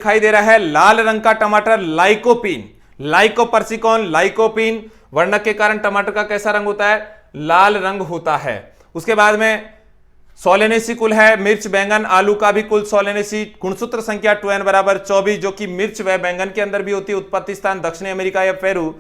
दिखाई दे रहा है लाल रंग का टमाटर लाइकोपीन, लाइकोपर्सिकॉन, लाइकोपीन वर्णक के कारण टमाटर का कैसा रंग होता है? लाल रंग होता है। उसके बाद में सोलेनेसी कुल है, मिर्च, बैंगन, आलू का भी कुल सोलेनेसी। गुणसूत्र संख्या 2n बराबर 24, जो कि मिर्च व बैंगन के अंदर भी होती है। उत्पत्ति स्थान दक्षिणी अमेरिका या पेरू।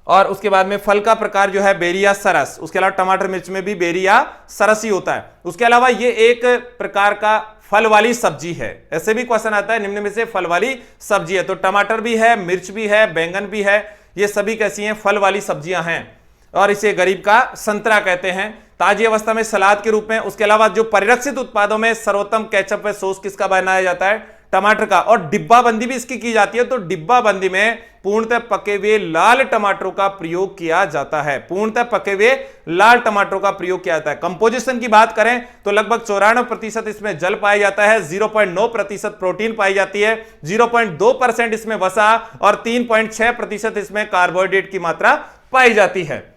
और उसके बाद में फल का प्रकार जो है बेरिया सरस। उसके अलावा टमाटर मिर्च में भी बेरिया सरस ही होता है। उसके अलावा ये एक प्रकार का फल वाली सब्जी है। ऐसे भी क्वेश्चन आता है निम्न में से फल वाली सब्जी है, तो टमाटर भी है, मिर्च भी है, बैंगन भी है, ये सभी कैसी हैं? फल वाली सब्जियां हैं। और इसे गरीब का संतरा कहते हैं, ताजी अवस्था में सलाद के रूप में। उसके अलावा जो परिरक्षित उत्पादों में सर्वोत्तम केचप व सॉस किसका बनाया जाता है? टमाटर का। और डिब्बा बंदी भी इसकी की जाती है, तो डिब्बा बंदी में पूर्णतः पके हुए लाल टमाटरों का प्रयोग किया जाता है। पूर्णतः पके हुए लाल टमाटरों का प्रयोग किया जाता है। कंपोजिशन की बात करें तो लगभग 94% इसमें जल पाया जाता है, 0.9% प्रोटीन पाई जाती है, 0.2% इसमें वसा और 3.6% इसमें कार्बोहाइड्रेट की मात्रा पाई जाती है।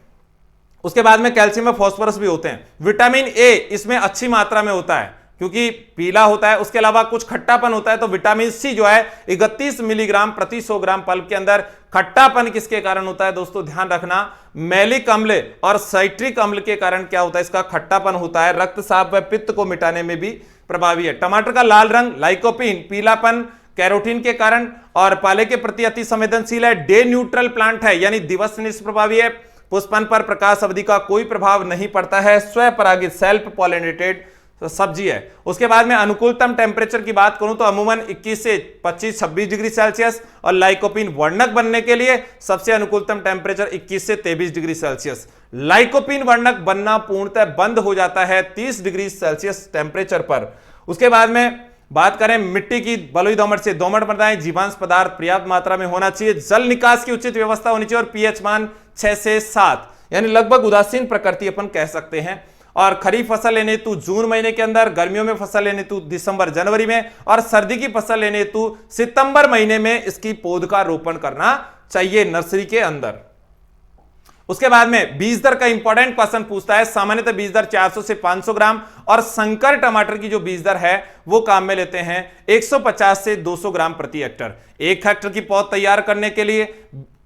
उसके बाद में कैल्शियम और फास्फोरस भी होते हैं। विटामिन ए इसमें अच्छी मात्रा में होता है क्योंकि पीला होता है। उसके अलावा कुछ खट्टापन होता है, तो विटामिन सी जो है 31 मिलीग्राम प्रति 100 ग्राम पल्प के अंदर। खट्टापन किसके कारण होता है दोस्तों? ध्यान रखना, मैलिक अम्ल और साइट्रिक अम्ल के कारण क्या होता है? इसका खट्टापन होता है। रक्तस्राव व पित्त को मिटाने में भी प्रभावी है। टमाटर का लाल रंग लाइकोपीन, पीलापन कैरोटीन के कारण और पाले के प्रति अति संवेदनशील है। डे न्यूट्रल प्लांट है, यानी दिवस निष्प्रभावी है। पुष्पन पर प्रकाश अवधि का कोई प्रभाव नहीं पड़ता है। स्वपरागित सेल्फ पॉलिनेटेड सब्जी है। उसके बाद में अनुकूलतम टेम्परेचर की बात करूं तो अमूमन 21 से 25-26 डिग्री सेल्सियस, और लाइकोपीन वर्णक बनने के लिए सबसे अनुकूलतम टेम्परेचर 21 से 23 डिग्री सेल्सियस। लाइकोपीन वर्णक बनना पूर्णतः बंद हो जाता है 30 डिग्री सेल्सियस टेम्परेचर पर। उसके बाद में बात करें मिट्टी की, बलुई दोमट से दोमट मृदाएं, जीवांश पदार्थ पर्याप्त मात्रा में होना चाहिए, जल निकास की उचित व्यवस्था होनी चाहिए और पीएच मान 6 से 7, यानी लगभग उदासीन प्रकृति अपन कह सकते हैं। और खरीफ फसल लेने हेतु जून महीने के अंदर, गर्मियों में फसल लेने हेतु दिसंबर जनवरी में, और सर्दी की फसल लेने हेतु सितंबर महीने में इसकी पौध का रोपण करना चाहिए नर्सरी के अंदर। उसके बाद में बीज दर का इंपॉर्टेंट क्वेश्चन पूछता है। सामान्यतः बीज दर 400 से 500 ग्राम, और संकर टमाटर की जो बीज दर है वो काम में लेते हैं 150 से 200 ग्राम प्रति हेक्टर। 1 हेक्टर की पौध तैयार करने के लिए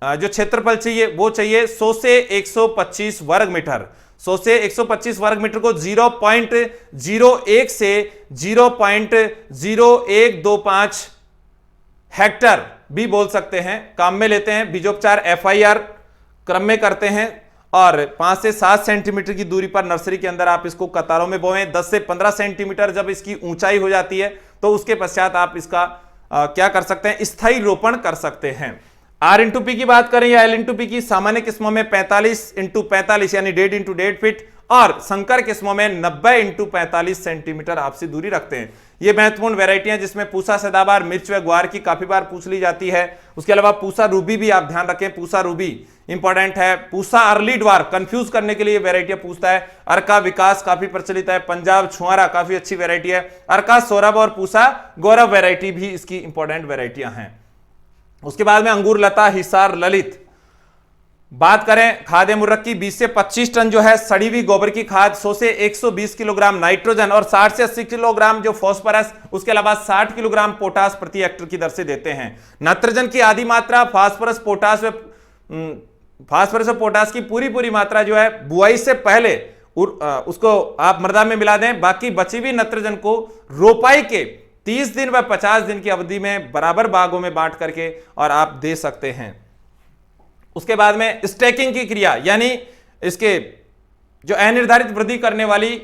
जो क्षेत्रफल चाहिए वो चाहिए 100 से 125 वर्ग मीटर। 100 से 125 वर्ग मीटर को 0.01 से 0.0125 हेक्टर भी बोल सकते हैं, काम में लेते हैं। बीजोपचार FIR क्रम में करते हैं, और 5 से 7 सेंटीमीटर की दूरी पर नर्सरी के अंदर आप इसको कतारों में बोएं। 10 से 15 सेंटीमीटर जब इसकी ऊंचाई हो जाती है तो उसके पश्चात आप इसका क्या कर सकते हैं? स्थायी रोपण कर सकते हैं। R/P की बात करें या L/P की, सामान्य किस्मों में 45x45 यानी 1.5x1.5 फीट, और संकर किस्मों में 90x45 सेंटीमीटर आपसे दूरी रखते हैं। ये महत्वपूर्ण वैरायटियां जिसमें पूसा सदाबहार, मिर्च व ग्वार की काफी बार पूछ ली जाती है। उसके अलावा पूसा रूबी भी आप ध्यान रखें, पूसा रूबी इंपॉर्टेंट है। पूसा अर्ली ड्वार कंफ्यूज करने के लिए वैरायटियां पूछता है। अर्का विकास काफी प्रचलित है। पंजाब छुआरा काफी अच्छी वैरायटी है। अर्का सौरभ और पूसा गौरव वैरायटी भी इसकी इंपॉर्टेंट वैरायटियां हैं। उसके बाद में अंगूर लता, हिसार, ललित। बात करें खाद्य मुर्रक की, 20 से 25 टन जो है सड़ी हुई गोबर की खाद, 100 से 120 किलोग्राम नाइट्रोजन और 60 से 80 किलोग्राम जो फॉस्फोरस, उसके अलावा 60 किलोग्राम पोटास प्रति हेक्टर की दर से देते हैं। नाइट्रोजन की आधी मात्रा, फास्फोरस और पोटास की पूरी मात्रा जो है बुआई से पहले उसको आप मृदा में मिला दें। बाकी बची हुई नाइट्रोजन को रोपाई के 30 दिन व 50 दिन की अवधि में बराबर भागों में बांट करके और आप दे सकते हैं। उसके बाद में स्टैकिंग की क्रिया, यानी इसके जो अनिर्धारित वृद्धि करने वाली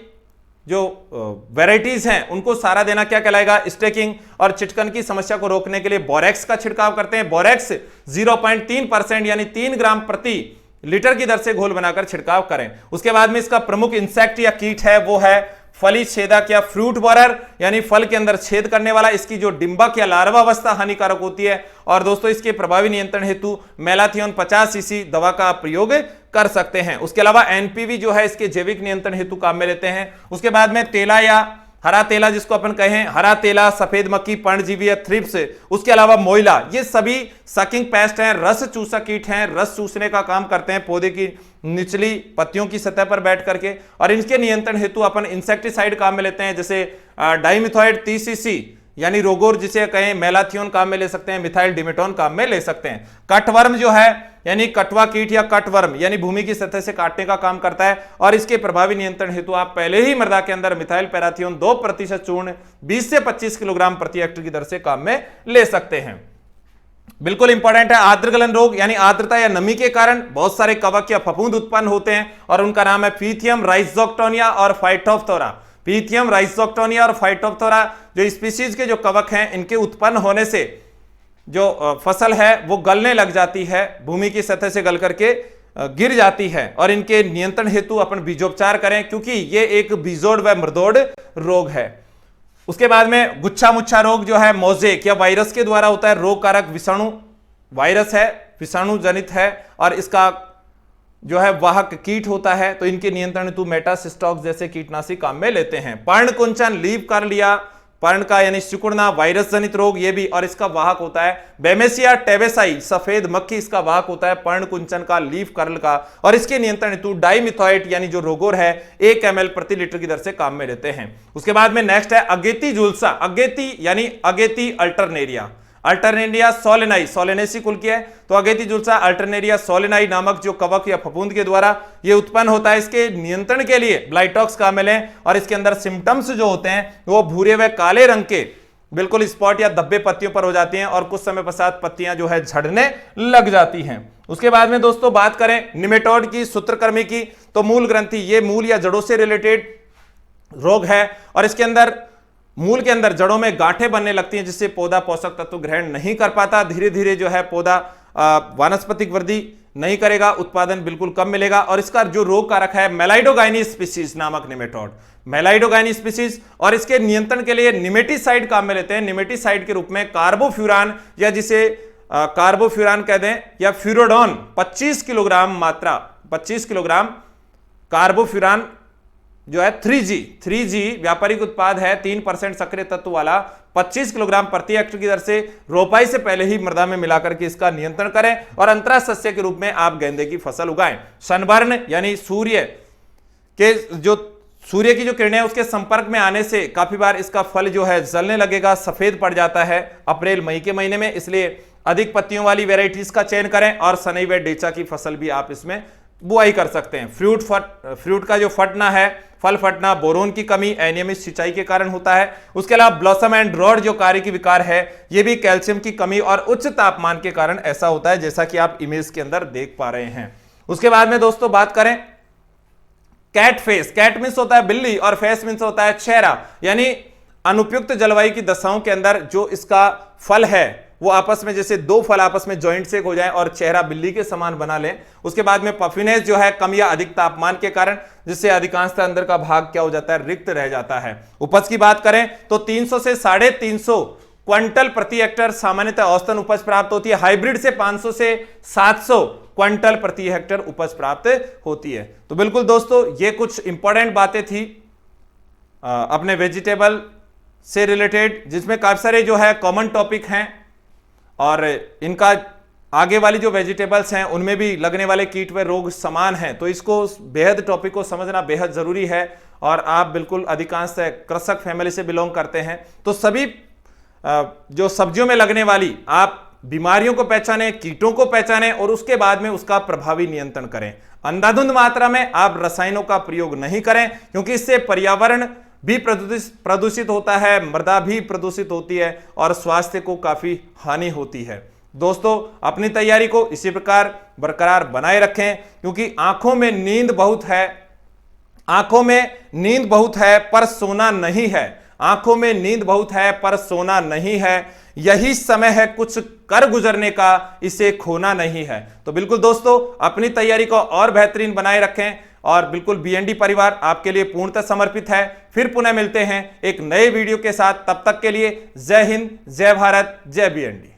जो वैरायटीज हैं उनको सारा देना क्या कहलाएगा? स्टैकिंग। और चिटकन की समस्या को रोकने के लिए बोरेक्स का छिड़काव करते हैं। बोरेक्स 0.3% यानी 3 ग्राम प्रति लीटर की दर से घोल बनाकर छिड़काव करें। उसके बाद में इसका प्रमुख इंसेक्ट या कीट है वो है फली छेदक या फ्रूट बोरर, यानी फल के अंदर छेद करने वाला। इसकी जो डिंबक या लार्वा अवस्था हानिकारक होती है। और दोस्तों इसके प्रभावी नियंत्रण हेतु मेलाथियोन 50 सीसी दवा का प्रयोग कर सकते हैं। उसके अलावा एनपीवी जो है इसके जैविक नियंत्रण हेतु काम में लेते हैं। उसके बाद में तेला या हरा तेला जिसको अपन कहें, हरा तेला, सफेद मक्खी, पर्णजीवी या थ्रिप्स, उसके अलावा मोइला, ये सभी सकिंग पेस्ट हैं, रस चूसक कीट हैं, रस चूसने का काम करते हैं पौधे की निचली पत्तियों की सतह पर बैठ करके। और इनके नियंत्रण हेतु अपन इंसेक्टिसाइड काम में लेते हैं, जैसे डाइमिथोएट 30 सीसी यानी रोगोर जिसे कहें, मेलाथियोन काम में ले सकते हैं, मिथाइल डिमेटोन काम में ले सकते हैं। कटवर्म जो है यानी कटवा कीट या कटवर्म यानी भूमि की सतह से काटने का काम करता है और इसके प्रभावी नियंत्रण हेतु आप पहले ही मृदा के अंदर मिथाइल पैराथियोन 2% चूर्ण 20 से 25 किलोग्राम प्रति हेक्टेयर की दर से काम में ले सकते हैं। बिल्कुल इंपॉर्टेंट है। आर्द्र गलन रोग यानी आर्द्रता या नमी के कारण बहुत सारे कवक या फफूंद उत्पन्न होते हैं और उनका नाम है पीथियम राइजोक्टोनिया और फाइटोप्थोरा। पीथियम राइजोक्टोनिया और फाइटोप्थोरा जो स्पीशीज के जो कवक हैं, इनके उत्पन्न होने से जो फसल है वो गलने लग जाती है, भूमि की सतह से गल करके गिर जाती है और इनके नियंत्रण हेतु अपन बीजोपचार करें क्योंकि ये एक बीजोड़ व मृदोड़ रोग है। उसके बाद में गुच्छा मुच्छा रोग जो है मोजेक या वायरस के द्वारा होता है। रोग कारक विषाणु वायरस है, विषाणु जनित है और इसका जो है वाहक कीट होता है, तो इनके नियंत्रण हेतु मेटासिस्टॉक्स जैसे कीटनाशी काम में लेते हैं। पर्णकुंचन लीफ कर्ल या पर्ण का यानी सिकुड़ना वायरस जनित रोग ये भी, और इसका वाहक होता है बेमेसिया टेबेसाई सफेद मक्खी, इसका वाहक होता है पर्णकुंचन का लीफ कर्ल का और इसके नियंत्रण हेतु डाइमिथोएट यानी जो रोगोर है 1 ml प्रति लीटर की दर से काम में लेते हैं। उसके बाद में नेक्स्ट है अगेती जुलसा। अगेती यानी अगेती अल्टरनेरिया, अल्टरनेरिया सोलेनाई, सोलेनेसी कुल की है, तो अगेती जुलसा अल्टरनेरिया सोलेनाई नामक जो कवक या फफूंद के द्वारा ये उत्पन्न होता है। इसके नियंत्रण के लिए ब्लाइटॉक्स काम में लें और इसके अंदर सिम्टम्स जो होते हैं वो भूरे व काले रंग के बिल्कुल स्पॉट या धब्बे पत्तियों पर हो जाती हैं और कुछ समय पश्चात पत्तियां जो है झड़ने लग जाती हैं। उसके बाद में दोस्तों बात करें निमेटोड की, सूत्रकृमि की, तो मूल ग्रंथि ये मूल या जड़ों से रिलेटेड रोग है और इसके अंदर मूल के अंदर जड़ों में गांठें बनने लगती हैं जिससे पौधा पोषक तत्व ग्रहण नहीं कर पाता। धीरे धीरे जो है पौधा वानस्पतिक वृद्धि नहीं करेगा, उत्पादन बिल्कुल कम मिलेगा और इसका जो रोग कारक है मेलाइडोगाइनी स्पीसीज नामक निमेटोड, मेलाइडोगाइनी स्पीसीज, और इसके नियंत्रण के लिए निमेटिसाइड काम में लेते हैं। निमेटिसाइड के रूप में कार्बोफ्यूरान या जिसे कार्बोफ्यूरान कह दें या फ्यूरोडॉन 25 किलोग्राम मात्रा, 25 किलोग्राम कार्बोफ्यूरान जो है 3G व्यापारिक उत्पाद है 3% सक्रिय तत्व वाला 25 किलोग्राम प्रति हेक्टेयर की दर से रोपाई से पहले ही मृदा में मिलाकर के इसका नियंत्रण करें और अंतरा सस्य के रूप में आप गेंदे की फसल उगाएं। सनबर्न यानी सूर्य की जो किरणें उसके संपर्क में आने से काफी बार इसका फल जो है जलने लगेगा, सफेद पड़ जाता है अप्रैल मई के महीने में, इसलिए अधिक पत्तियों वाली वेराइटीज का चयन करें और सनई व डेचा की फसल भी आप इसमें बुआई कर सकते हैं। फ्रूट का जो फटना है, फल फटना बोरोन की कमी अनियमित सिंचाई के कारण होता है। उसके अलावा ब्लॉसम एंड रॉड जो कार्य की विकार है ये भी कैल्शियम की कमी और उच्च तापमान के कारण ऐसा होता है, जैसा कि आप इमेज के अंदर देख पा रहे हैं। उसके बाद में दोस्तों बात करें कैट फेस। कैट मीन्स होता है बिल्ली और फेस मीन्स होता है चेहरा, यानी अनुपयुक्त जलवायु की दशाओं के अंदर जो इसका फल है वो आपस में जैसे दो फल आपस में जॉइंट से हो जाए और चेहरा बिल्ली के समान बना लें। उसके बाद में पफिनेस जो है कम या अधिक तापमान के कारण, जिससे अधिकांशतः अंदर का भाग क्या हो जाता है, रिक्त रह जाता है। उपज की बात करें तो 300 से 350 क्विंटल प्रति हेक्टेयर सामान्यतः औसतन उपज प्राप्त होती है। हाइब्रिड से 500 से 700 क्विंटल प्रति हेक्टेयर उपज प्राप्त होती है। तो बिल्कुल दोस्तों ये कुछ इंपॉर्टेंट बातें थी अपने वेजिटेबल से रिलेटेड, जिसमें काफी सारे जो है कॉमन टॉपिक हैं और इनका आगे वाली जो वेजिटेबल्स हैं उनमें भी लगने वाले कीट व रोग समान हैं, तो इसको बेहद टॉपिक को समझना बेहद जरूरी है। और आप बिल्कुल अधिकांश कृषक फैमिली से बिलोंग करते हैं, तो सभी जो सब्जियों में लगने वाली आप बीमारियों को पहचानें, कीटों को पहचानें और उसके बाद में उसका प्रभावी नियंत्रण करें। अंधाधुंध मात्रा में आप रसायनों का प्रयोग नहीं करें क्योंकि इससे पर्यावरण भी प्रदूषित होता है, मृदा भी प्रदूषित होती है और स्वास्थ्य को काफी हानि होती है। दोस्तों अपनी तैयारी को इसी प्रकार बरकरार बनाए रखें क्योंकि आंखों में नींद बहुत है, आंखों में नींद बहुत है पर सोना नहीं है, आंखों में नींद बहुत है पर सोना नहीं है, यही समय है कुछ कर गुजरने का, इसे खोना नहीं है। तो बिल्कुल दोस्तों अपनी तैयारी को और बेहतरीन बनाए रखें और बिल्कुल बीएनडी परिवार आपके लिए पूर्णतः समर्पित है। फिर पुनः मिलते हैं एक नए वीडियो के साथ, तब तक के लिए जय हिंद, जय भारत, जय बीएनडी।